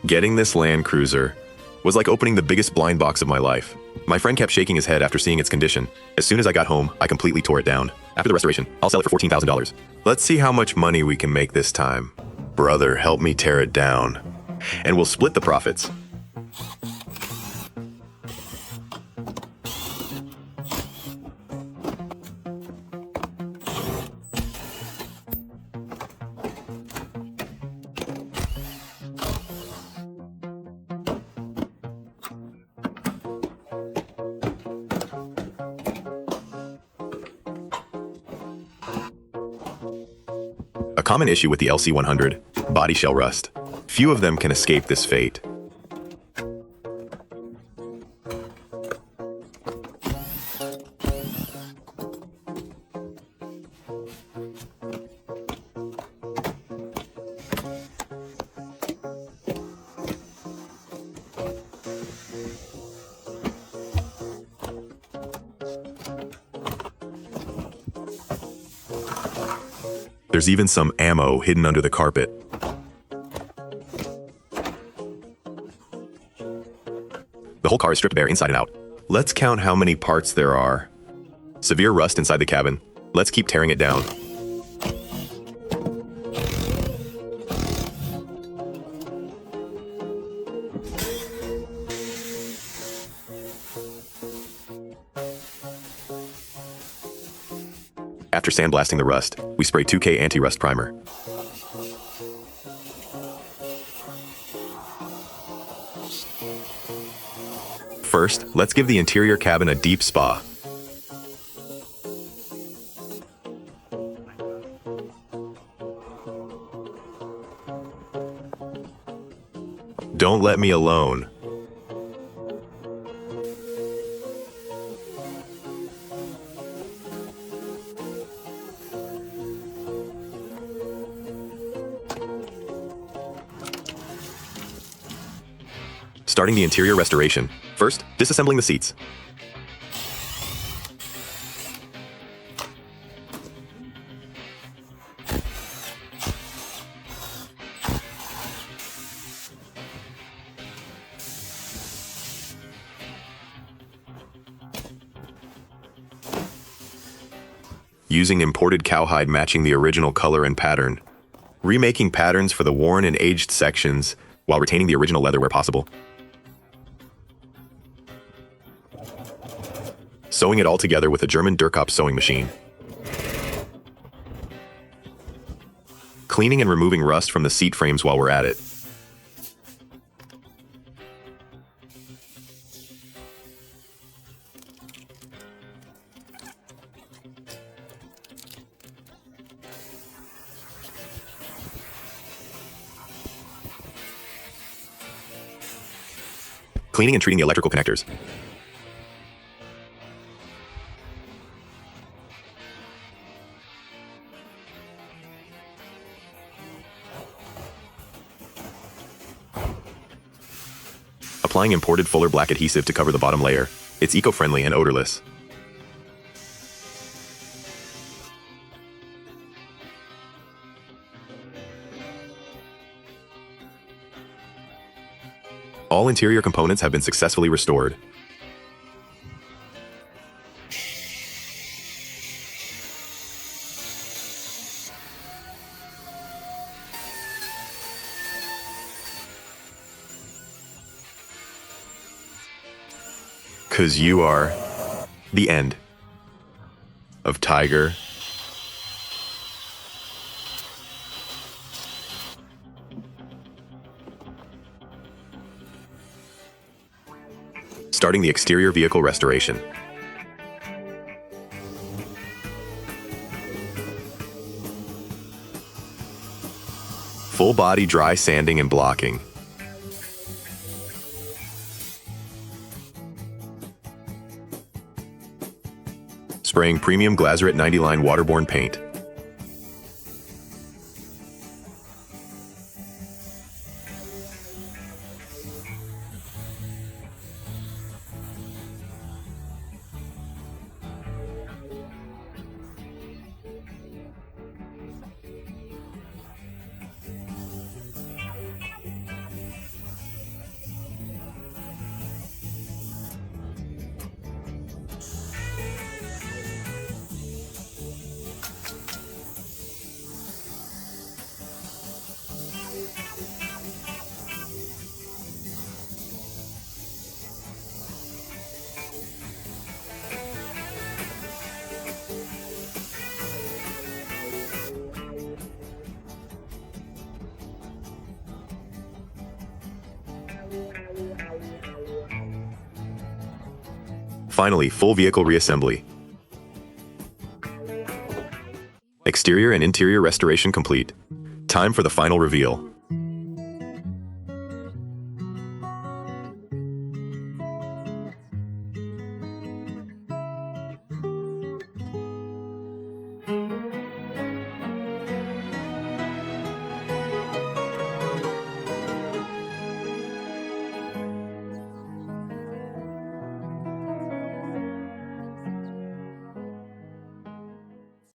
Getting this Land Cruiser was like opening the biggest blind box of my life. My friend kept shaking his head after seeing its condition. As soon as I got home, I completely tore it down. After the restoration, I'll sell it for $14,000. Let's see how much money we can make this time. Brother, help me tear it down, and we'll split the profits. A common issue with the LC100, body shell rust. Few of them can escape this fate. There's even some ammo hidden under the carpet. The whole car is stripped bare inside and out. Let's count how many parts there are. Severe rust inside the cabin. Let's keep tearing it down. After sandblasting the rust, we spray 2K anti-rust primer. First, let's give the interior cabin a deep spa. Don't let me alone. Starting the interior restoration. First, disassembling the seats. Using imported cowhide matching the original color and pattern. Remaking patterns for the worn and aged sections while retaining the original leather where possible. Sewing it all together with a German Dürkopp sewing machine. Cleaning and removing rust from the seat frames while we're at it. Cleaning and treating the electrical connectors. Applying imported Fuller black adhesive to cover the bottom layer. It's eco-friendly and odorless. All interior components have been successfully restored. Because you are the end of Tiger. Starting the exterior vehicle restoration. Full body dry sanding and blocking. Spraying premium Glasurit 90 line waterborne paint. Finally, full vehicle reassembly. Exterior and interior restoration complete. Time for the final reveal.